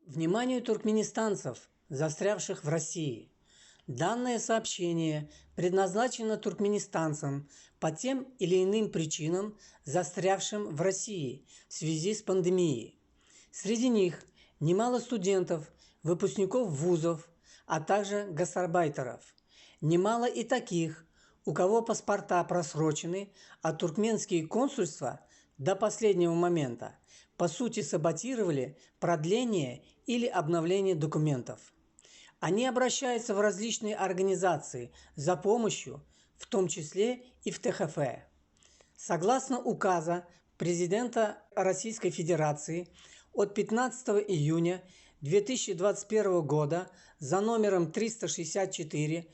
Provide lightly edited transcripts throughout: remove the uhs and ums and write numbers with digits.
Вниманию туркменистанцев, застрявших в России. Данное сообщение предназначено туркменистанцам по тем или иным причинам, застрявшим в России в связи с пандемией. Среди них немало студентов, выпускников вузов, а также гастарбайтеров. Немало и таких, у кого паспорта просрочены, а туркменские консульства до последнего момента по сути саботировали продление или обновление документов. Они обращаются в различные организации за помощью, в том числе и в ТХФ. Согласно указа президента Российской Федерации от 15 июня 2021 года за номером 364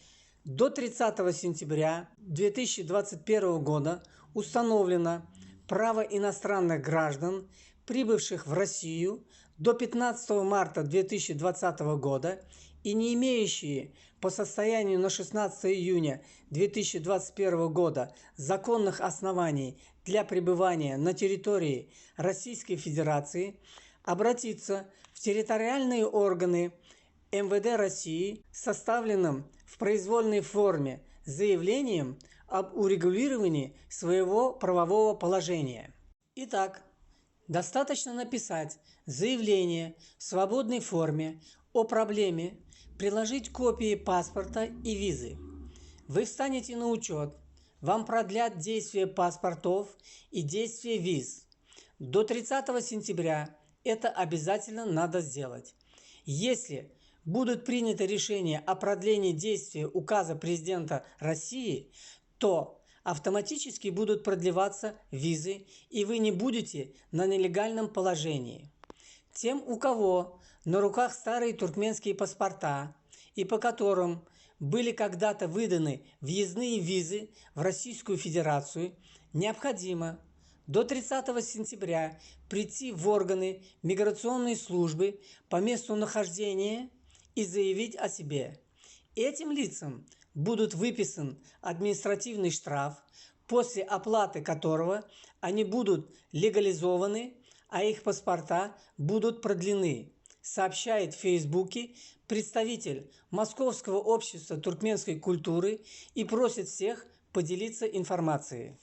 до 30 сентября 2021 года установлено право иностранных граждан, прибывших в Россию до 15 марта 2020 года и не имеющие по состоянию на 16 июня 2021 года законных оснований для пребывания на территории Российской Федерации, обратиться в территориальные органы МВД России с составленным в произвольной форме заявлением об урегулировании своего правового положения. Итак, достаточно написать заявление в свободной форме о проблеме, приложить копии паспорта и визы. Вы встанете на учет, вам продлят действие паспортов и действие виз. До 30 сентября это обязательно надо сделать. Если будут приняты решения о продлении действия указа президента России, то автоматически будут продлеваться визы, и вы не будете на нелегальном положении. Тем, у кого на руках старые туркменские паспорта и по которым были когда-то выданы въездные визы в Российскую Федерацию, необходимо до 30 сентября прийти в органы миграционной службы по месту нахождения и заявить о себе. Этим лицам будет выписан административный штраф, после оплаты которого они будут легализованы, а их паспорта будут продлены, сообщает в Фейсбуке представитель Московского общества туркменской культуры и просит всех поделиться информацией.